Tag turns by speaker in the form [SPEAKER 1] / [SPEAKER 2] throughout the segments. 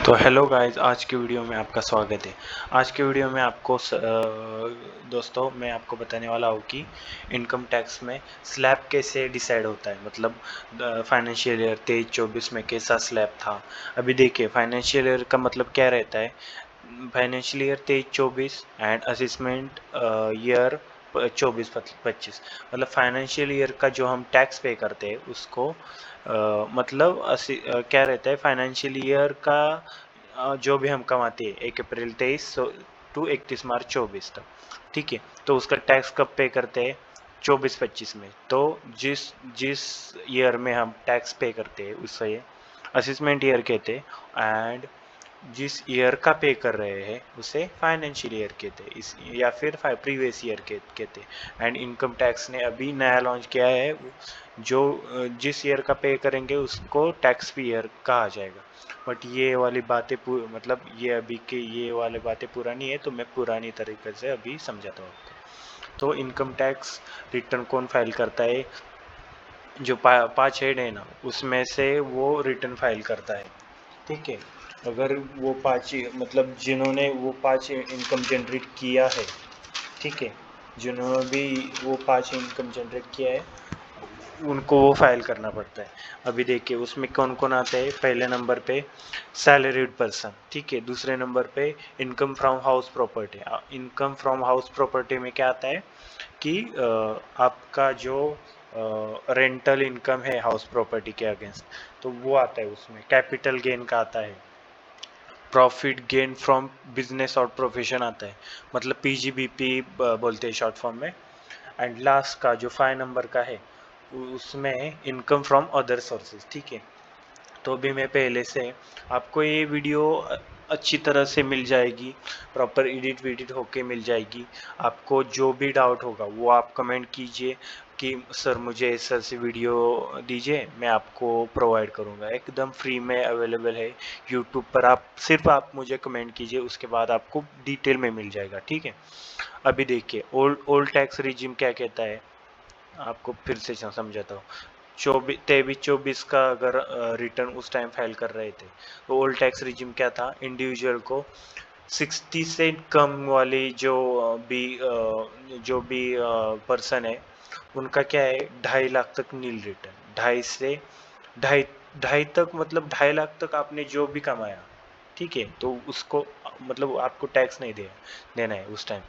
[SPEAKER 1] तो hello guys, आज की वीडियो में आपका स्वागत है। आज की वीडियो में दोस्तों मैं आपको बताने वाला हूँ कि इनकम टैक्स में स्लैब कैसे डिसाइड होता है। मतलब फाइनेंशियल ईयर 23-24 में कैसा स्लैब था। अभी देखिए, फाइनेंशियल ईयर का मतलब क्या रहता है। Financial year 23-24 and assessment year 24-25। मतलब फाइनेंशियल ईयर का जो हम टैक्स पे करते हैं उसको मतलब क्या रहता है, फाइनेंशियल ईयर का जो भी हम कमाते हैं 1 अप्रैल 23 टू 31 मार्च 24 तक, ठीक है। तो उसका टैक्स कब पे करते हैं? 24-25 में। तो जिस जिस ईयर में हम टैक्स पे करते हैं उसे असेसमेंट ईयर कहते हैं, एंड जिस ईयर का पे कर रहे हैं उसे फाइनेंशियल ईयर कहते हैं, इस या फिर प्रीवियस ईयर कहते हैं। एंड इनकम टैक्स ने अभी नया लॉन्च किया है, जो जिस ईयर का पे करेंगे उसको टैक्स फ्री ईयर कहा जाएगा। बट ये वाली बातें मतलब ये वाली बातें पुरानी है, तो मैं पुरानी तरीके से अभी समझाता हूँ आपको। तो इनकम टैक्स रिटर्न कौन फाइल करता है? जो 5 हेड है ना, उसमें से वो रिटर्न फाइल करता है, ठीक है। अगर वो 5 मतलब जिन्होंने वो 5 इनकम जनरेट किया है, ठीक है, जिन्होंने भी वो 5 इनकम जनरेट किया है उनको वो फाइल करना पड़ता है। अभी देखिए उसमें कौन कौन आता है। पहले नंबर पे सैलरीड पर्सन, ठीक है। दूसरे नंबर पे income from house property. Income from house property में क्या आता है कि आपका जो रेंटल इनकम है हाउस प्रॉपर्टी के अगेंस्ट, तो वो आता है उसमें। कैपिटल गेन का आता है। प्रॉफिट गेन फ्रॉम बिजनेस और प्रोफेशन आता है, मतलब पीजीबीपी बोलते हैं शॉर्ट फॉर्म में। एंड लास्ट का जो 5 नंबर का है उसमें इनकम फ्रॉम अदर सोर्सेज, ठीक है। तो अभी मैं पहले से आपको ये वीडियो अच्छी तरह से मिल जाएगी, प्रॉपर एडिट वीडिट होके मिल जाएगी। आपको जो भी डाउट होगा वो आप कमेंट कीजिए कि सर मुझे ऐसा सी वीडियो दीजिए, मैं आपको प्रोवाइड करूँगा। एकदम फ्री में अवेलेबल है यूट्यूब पर। आप मुझे कमेंट कीजिए, उसके बाद आपको डिटेल में मिल जाएगा, ठीक है। अभी देखिए ओल्ड टैक्स रिजिम क्या कहता है, आपको फिर से समझाता हूँ। 23-24 का अगर रिटर्न उस टाइम फाइल कर रहे थे, तो ओल्ड टैक्स रिजिम क्या था? इंडिविजुअल को 60 से कम वाली जो भी पर्सन है, उनका क्या है, 2.5 लाख तक नील रिटर्न। 2.5 ढाई तक, मतलब 2.5 लाख तक आपने जो भी कमाया, ठीक है, तो उसको मतलब आपको टैक्स नहीं देना है उस टाइम।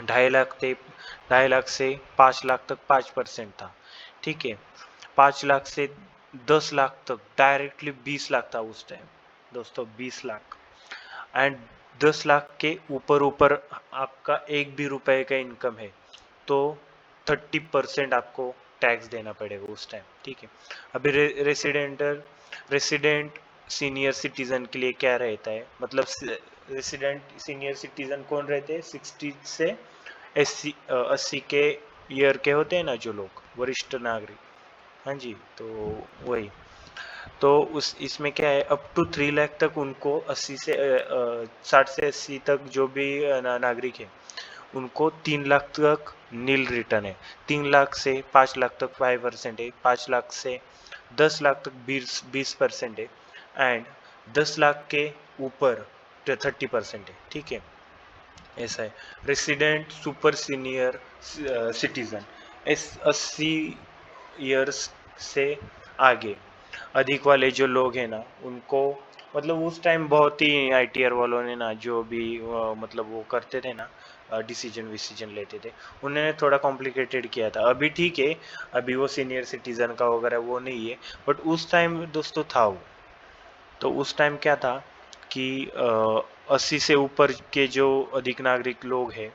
[SPEAKER 1] 2.5 लाख से 5 लाख तक 5% था, ठीक है। 5 लाख से 10 लाख तक डायरेक्टली 20 लाख था उस टाइम, दोस्तों, 20 लाख। एंड 10 लाख के ऊपर ऊपर आपका एक भी रुपए का इनकम है तो 30% आपको टैक्स देना पड़ेगा उस टाइम, ठीक है। अभी रेसिडेंट सीनियर सिटीजन के लिए क्या रहता है, मतलब रेसिडेंट सीनियर सिटीजन कौन रहते हैं? 60 से 80 के ईयर के होते हैं ना जो लोग, वरिष्ठ नागरिक। हाँ जी, तो वही। तो उस इसमें क्या है, अप टू 3 लाख तक उनको 60 से 80 तक जो भी नागरिक है उनको 3 लाख तक नील रिटर्न है। 3 लाख से 5 लाख तक 5% है। 5 लाख से 10 लाख तक 20% है। एंड 10 लाख के ऊपर 30% है, ठीक है। ऐसा है। Resident super senior citizen, 80 years से आगे अधिक वाले जो लोग हैं ना उनको, मतलब उस टाइम बहुत ही आईटीआर वालों ने ना जो भी मतलब वो करते थे ना, डिसीजन विसीजन लेते थे, उन्होंने थोड़ा कॉम्प्लिकेटेड किया था। अभी ठीक है, अभी वो सीनियर सिटीजन का वगैरह वो नहीं है, बट उस टाइम दोस्तों था वो। तो उस टाइम क्या था कि 80 से ऊपर के जो अधिक नागरिक लोग हैं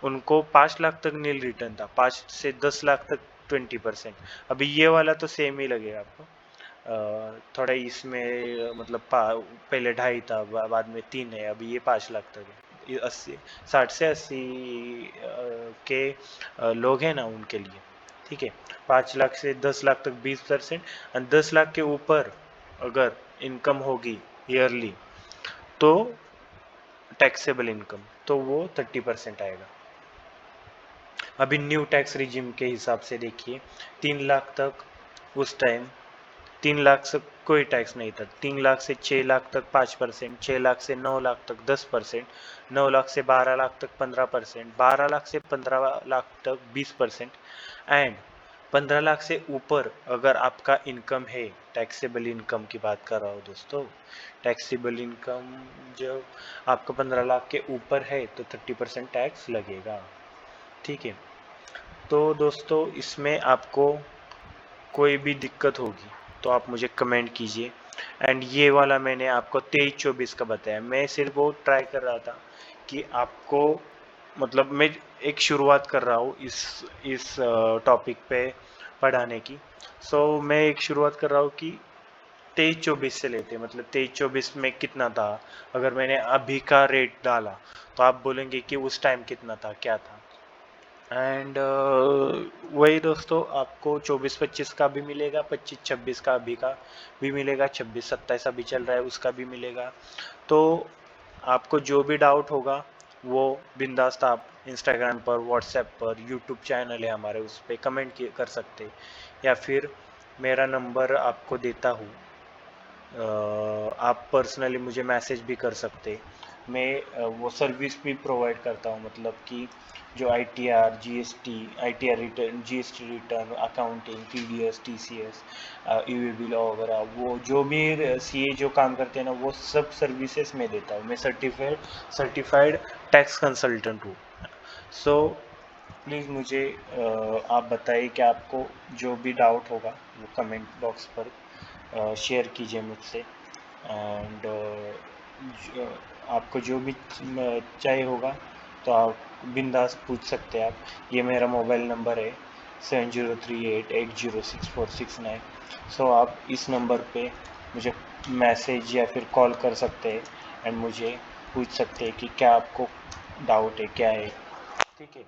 [SPEAKER 1] उनको 5 लाख तक नील रिटर्न था। 5 से 10 लाख तक 20%। अभी ये वाला तो सेम ही लगेगा आपको। थोड़ा इसमें मतलब पहले 2.5 था, बाद में 3 है, अभी ये 5 लाख तक है। ये 60 से 80 के लोग हैं ना उनके लिए, ठीक है। 5 लाख से 10 लाख तक 20%, और 10 लाख के ऊपर अगर इनकम होगी ईयरली तो टैक्सेबल इनकम, तो वो 30% आएगा। अभी न्यू टैक्स रिजिम के हिसाब से देखिए, 3 लाख तक उस टाइम 3 लाख से कोई टैक्स नहीं था, 3 लाख से 6 लाख तक 5%, 6 लाख से 9 लाख तक 10%, 9 लाख से 12 लाख तक 15%, 12 लाख से 15 लाख तक 20%, एंड 15 लाख से ऊपर अगर आपका इनकम है, टैक्सेबल इनकम की बात कर रहा हूँ दोस्तों, टैक्सेबल इनकम जब आपका 15 लाख के ऊपर है तो 30% टैक्स लगेगा। ठीक है, तो दोस्तों इसमें आपको कोई भी दिक्कत होगी तो आप मुझे कमेंट कीजिए। एंड ये वाला मैंने आपको 23-24 का बताया, मैं सिर्फ वो ट्राई कर रहा था कि आपको, मतलब मैं एक शुरुआत कर रहा हूँ इस टॉपिक पे पढ़ाने की। मैं एक शुरुआत कर रहा हूँ कि 23-24 से लेते, मतलब 23-24 में कितना था, अगर मैंने अभी का रेट डाला तो आप बोलेंगे कि उस टाइम कितना था, क्या था। एंड वही दोस्तों, आपको 24-25 का भी मिलेगा, 25-26 का अभी का भी मिलेगा, 26-27 अभी चल रहा है उसका भी मिलेगा। तो आपको जो भी डाउट होगा वो बिंदास्त आप इंस्टाग्राम पर, व्हाट्सएप पर, यूट्यूब चैनल है हमारे, उस पर कमेंट कर सकते, या फिर मेरा नंबर आपको देता हूँ, आप पर्सनली मुझे मैसेज भी कर सकते। मैं वो सर्विस भी प्रोवाइड करता हूँ, मतलब कि जो ITR GST, ITR return, GST return, accounting, TDS, TCS, EVB law वगैरह, वो जो भी CA जो काम करते हैं ना, वो सब सर्विसेज मैं देता हूँ। मैं सर्टिफाइड टैक्स कंसल्टेंट हूँ। प्लीज़ मुझे आप बताइए कि आपको जो भी डाउट होगा वो कमेंट बॉक्स पर शेयर कीजिए मुझसे। एंड आपको जो भी चाहिए होगा तो आप बिंदास पूछ सकते हैं आप। ये मेरा मोबाइल नंबर है 7038806469। आप इस नंबर पे मुझे मैसेज या फिर कॉल कर सकते हैं एंड मुझे पूछ सकते हैं कि क्या आपको डाउट है, क्या है। ठीक है,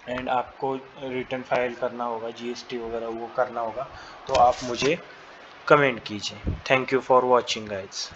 [SPEAKER 1] एंड आपको रिटर्न फाइल करना होगा, GST वगैरह वो करना होगा तो आप मुझे कमेंट कीजिए। Thank you for watching guys.